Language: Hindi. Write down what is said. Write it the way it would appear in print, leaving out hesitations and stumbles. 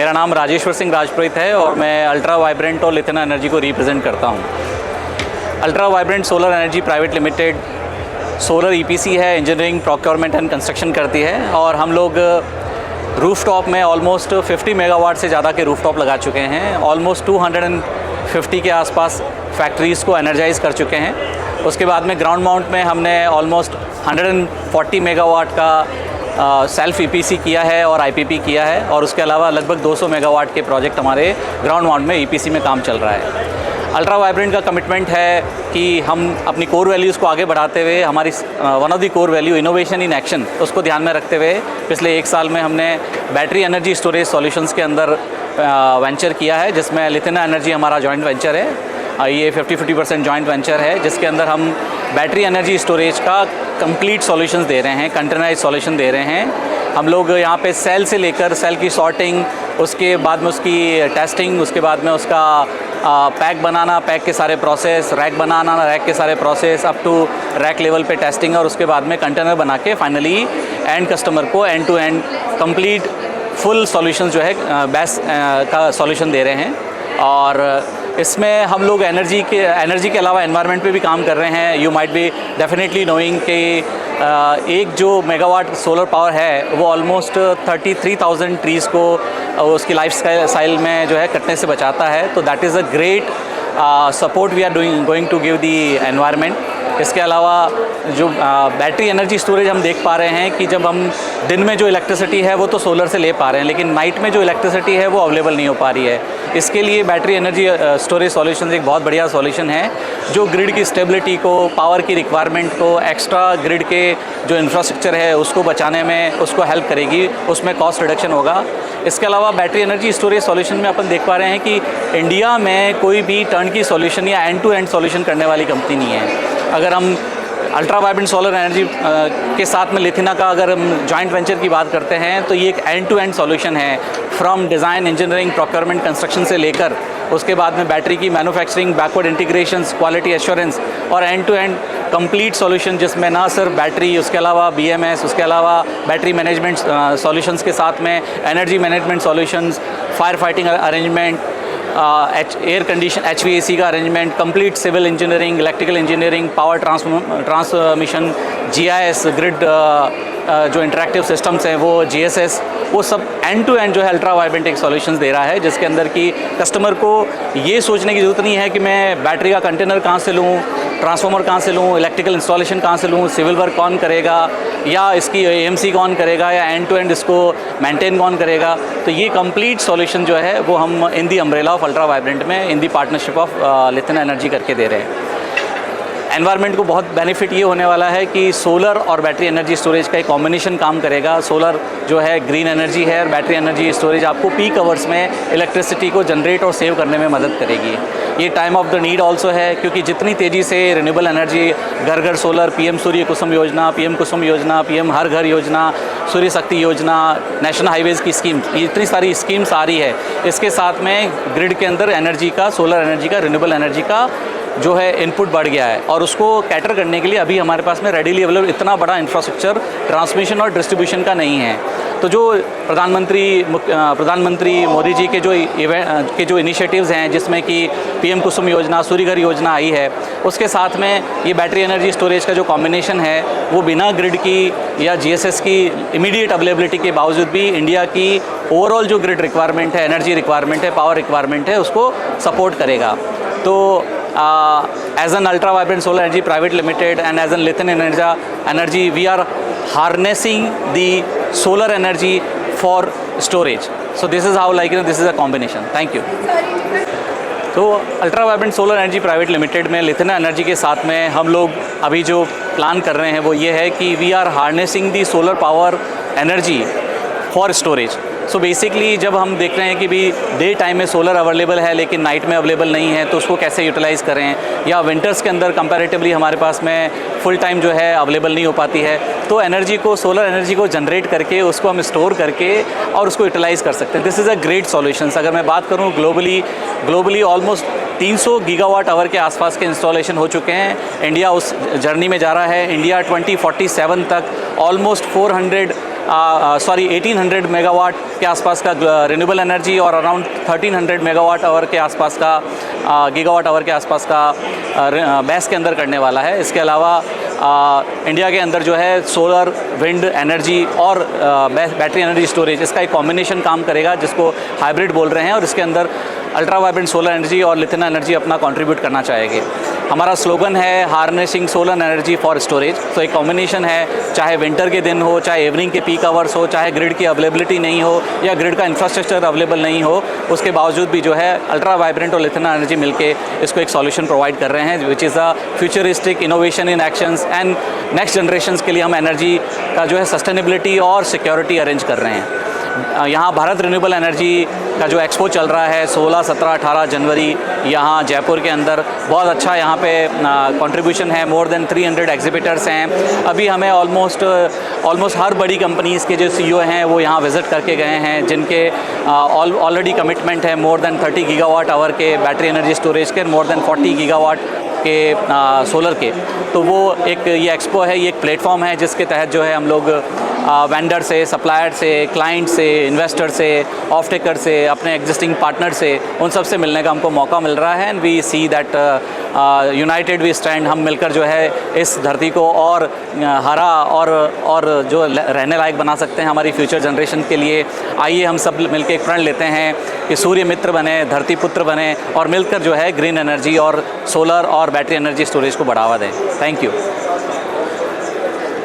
मेरा नाम राजेश्वर सिंह राजपुरोहित है और मैं अल्ट्रा वाइब्रेंट और लिथियम एनर्जी को रिप्रेजेंट करता हूँ। Ultra vibrant solar energy private limited solar EPC है, इंजीनियरिंग, प्रोक्योरमेंट एंड कंस्ट्रक्शन करती है और हम लोग रूफटॉप में ऑलमोस्ट 50 मेगावाट से ज़्यादा के रूफटॉप लगा चुके हैं। ऑलमोस्ट 250 के आसपास फैक्ट्रीज़ को एनर्जाइज़ कर चुके हैं। उसके बाद में ग्राउंड माउंट में हमने ऑलमोस्ट 140 मेगावाट का सेल्फ ईपीसी किया है और आईपीपी किया है और उसके अलावा लगभग 200 मेगावाट के प्रोजेक्ट हमारे ग्राउंड माउंट में ईपीसी में काम चल रहा है। अल्ट्रा वाइब्रेंट का कमिटमेंट है कि हम अपनी कोर वैल्यूज़ को आगे बढ़ाते हुए हमारी one of the core value innovation in action उसको ध्यान में रखते हुए पिछले 1 साल में हमने बैटरी एनर्जी स्टोरेज सॉल्यूशंस के अंदर वेंचर किया है, जिसमें लिथियम एनर्जी हमारा जॉइंट वेंचर है। ये 50-50% जॉइंट वेंचर है, जिसके अंदर हम बैटरी एनर्जी स्टोरेज का कंप्लीट सॉल्यूशंस दे रहे हैं, कंटेनराइज सॉल्यूशन दे रहे हैं। हम लोग यहाँ पे सेल से लेकर सेल की सॉर्टिंग, उसके बाद में उसकी टेस्टिंग, उसके बाद में उसका पैक बनाना, पैक के सारे प्रोसेस, रैक बनाना, रैक के सारे process up to rack level पे टेस्टिंग और उसके बाद में कंटेनर बना के फाइनली एंड कस्टमर को end to end complete full solution जो है बेस्ट का सॉल्यूशन दे रहे हैं। और इसमें हम लोग एनर्जी के अलावा एनवायरनमेंट पे भी काम कर रहे हैं। You might be definitely knowing कि एक जो मेगावाट सोलर पावर है वो ऑलमोस्ट 33,000 ट्रीज़ को उसकी लाइफ स्टाइल में जो है कटने से बचाता है। तो that is a great support we are going to give the environment. इसके अलावा जो बैटरी एनर्जी स्टोरेज हम देख पा रहे हैं कि जब हम दिन में जो इलेक्ट्रिसिटी है वो तो सोलर से ले पा रहे हैं, लेकिन नाइट में जो इलेक्ट्रिसिटी है वो अवेलेबल नहीं हो पा रही है। इसके लिए बैटरी एनर्जी स्टोरेज सॉल्यूशन एक बहुत बढ़िया सॉल्यूशन है जो ग्रिड की स्टेबिलिटी को, पावर की रिक्वायरमेंट को, एक्स्ट्रा ग्रिड के जो इंफ्रास्ट्रक्चर है उसको बचाने में उसको हेल्प करेगी, उसमें कॉस्ट रिडक्शन होगा। इसके अलावा बैटरी एनर्जी स्टोरेज सॉल्यूशन में अपन देख पा रहे हैं कि इंडिया में कोई भी टर्न की सॉल्यूशन या एंड टू एंड सॉल्यूशन करने वाली कंपनी नहीं है। अगर हम अल्ट्रा वाइब्रेंट सोलर एनर्जी के साथ में लिथियम का अगर हम जॉइंट वेंचर की बात करते हैं तो ये एक एंड टू एंड सॉल्यूशन है, from design, engineering, procurement, construction से लेकर उसके बाद में बैटरी की manufacturing, backward integrations, quality assurance और end to end complete solution, जिसमें ना सिर्फ बैटरी, उसके अलावा बीएमएस, उसके अलावा बैटरी मैनेजमेंट सॉल्यूशंस के साथ में energy management solutions, fire fighting arrangement, air condition HVAC का arrangement, complete civil engineering, electrical engineering, power transmission, GIS, grid जो इंटरेक्टिव सिस्टम्स हैं वो GSS, वो सब एंड टू एंड जो है अल्ट्रा वाइब्रेंट एक सॉल्यूशंस दे रहा है, जिसके अंदर कि कस्टमर को ये सोचने की ज़रूरत नहीं है कि मैं बैटरी का कंटेनर कहाँ से लूँ, ट्रांसफार्मर कहाँ से लूँ, इलेक्ट्रिकल इंस्टॉलेशन कहाँ से लूँ, सिविल वर्क कौन करेगा या इसकी AMC कौन करेगा या एंड टू एंड इसको मेंटेन कौन करेगा। तो ये कंप्लीट सॉल्यूशन जो है वो हम इन दी अम्ब्रेला ऑफ अल्ट्रा वाइब्रेंट में इन दी पार्टनरशिप ऑफ लिथियम एनर्जी करके दे रहे हैं। एनवायरनमेंट को बहुत बेनिफिट ये होने वाला है कि सोलर और बैटरी एनर्जी स्टोरेज का एक कॉम्बिनेशन काम करेगा। सोलर जो है ग्रीन एनर्जी है और बैटरी एनर्जी स्टोरेज आपको पीक आवर्स में इलेक्ट्रिसिटी को जनरेट और सेव करने में मदद करेगी। ये time of the need also है, क्योंकि जितनी तेज़ी से रिन्यूएबल एनर्जी, घर घर सोलर, PM सूर्य कुसुम योजना, PM कुसुम योजना, PM हर घर योजना, सूर्य शक्ति योजना, नेशनल हाईवेज़ की स्कीम, इतनी सारी स्कीम्स आ रही है। इसके साथ में ग्रिड के अंदर एनर्जी का, सोलर एनर्जी का, रिन्यूएबल एनर्जी का जो है इनपुट बढ़ गया है और उसको कैटर करने के लिए अभी हमारे पास में रेडीली अवेलेबल इतना बड़ा इंफ्रास्ट्रक्चर ट्रांसमिशन और डिस्ट्रीब्यूशन का नहीं है। तो जो प्रधानमंत्री मोदी जी के जो इनिशिएटिव्स हैं, जिसमें कि PM कुसुम योजना, सूर्य घर योजना आई है, उसके साथ में ये बैटरी एनर्जी स्टोरेज का जो कॉम्बिनेशन है वो बिना ग्रिड की या GSS की इमीडिएट अवेलेबिलिटी के बावजूद भी इंडिया की ओवरऑल जो ग्रिड रिक्वायरमेंट है, एनर्जी रिक्वायरमेंट है, पावर रिक्वायरमेंट है, उसको सपोर्ट करेगा। तो as an ultra vibrant solar energy private limited and as an lithium energy we are harnessing the solar energy for storage. So this is how this is a combination. Thank you. तो ultra vibrant solar energy private limited में लिथियम एनर्जी के साथ में हम लोग अभी जो प्लान कर रहे हैं वो ये है कि we are harnessing the solar power energy for storage. So basically जब हम देख रहे हैं कि भी डे टाइम में सोलर अवेलेबल है लेकिन नाइट में अवेलेबल नहीं है, तो उसको कैसे यूटिलाइज़ करें, या विंटर्स के अंदर कंपैरेटिवली हमारे पास में फुल टाइम जो है अवेलेबल नहीं हो पाती है, तो एनर्जी को, सोलर एनर्जी को जनरेट करके उसको हम स्टोर करके और उसको यूटिलाइज़ कर सकते हैं। This is a great solution. अगर मैं बात करूँ ग्लोबली ऑलमोस्ट 300 गीगावाट आवर के आसपास के इंस्टॉलेशन हो चुके हैं। इंडिया उस जर्नी में जा रहा है। इंडिया 2047 तक ऑलमोस्ट 400 1800 मेगावाट के आसपास का रिन्यूएबल एनर्जी और अराउंड 1300 मेगावाट आवर के आसपास का गीगावाट आवर के आसपास का BESS के अंदर करने वाला है। इसके अलावा इंडिया के अंदर जो है सोलर, विंड एनर्जी और बैटरी एनर्जी स्टोरेज, इसका एक कॉम्बिनेशन काम करेगा जिसको हाइब्रिड बोल रहे हैं, और इसके अंदर अल्ट्रा वाइब्रेंट सोलर एनर्जी और लिथियम एनर्जी अपना कंट्रीब्यूट करना चाहेंगे। हमारा स्लोगन है harnessing solar energy for storage. तो एक कॉम्बिनेशन है, चाहे विंटर के दिन हो, चाहे इवनिंग के पीक आवर्स हो, चाहे ग्रिड की अवेलेबिलिटी नहीं हो या ग्रिड का इंफ्रास्ट्रक्चर अवेलेबल नहीं हो, उसके बावजूद भी जो है अल्ट्रा वाइब्रेंट और लिथियम एनर्जी मिलके इसको एक सॉल्यूशन प्रोवाइड कर रहे हैं, which is a futuristic innovation in actions and next generations के लिए हम एनर्जी का जो है सस्टेनेबिलिटी और सिक्योरिटी अरेंज कर रहे हैं। यहाँ भारत रिन्यूएबल एनर्जी का जो एक्सपो चल रहा है 16, 17, 18 जनवरी यहाँ जयपुर के अंदर, बहुत अच्छा यहाँ पे कंट्रीब्यूशन है। मोर देन 300 एग्जिबिटर्स हैं। अभी हमें ऑलमोस्ट हर बड़ी कंपनीज़ के जो CEO हैं वो यहाँ विज़िट करके गए हैं, जिनके ऑलरेडी कमिटमेंट है मोर देन 30 गीगावाट आवर के बैटरी एनर्जी स्टोरेज के, मोर देन 40 गीगावाट के सोलर के। तो वो एक ये एक्सपो है, ये एक प्लेटफॉर्म है जिसके तहत जो है हम लोग वेंडर से, सप्लायर से, क्लाइंट से, इन्वेस्टर से, ऑफ टेकर से, अपने एग्जिस्टिंग पार्टनर से, उन सब से मिलने का हमको मौका मिल रहा है। And we see that united we stand, हम मिलकर जो है इस धरती को और हरा और जो रहने लायक बना सकते हैं हमारी फ्यूचर जनरेशन के लिए। आइए हम सब मिलकर एक प्रण लेते हैं कि सूर्य मित्र बने, धरती पुत्र बने और मिलकर जो है ग्रीन एनर्जी और सोलर और बैटरी एनर्जी स्टोरेज को बढ़ावा दें। Thank you.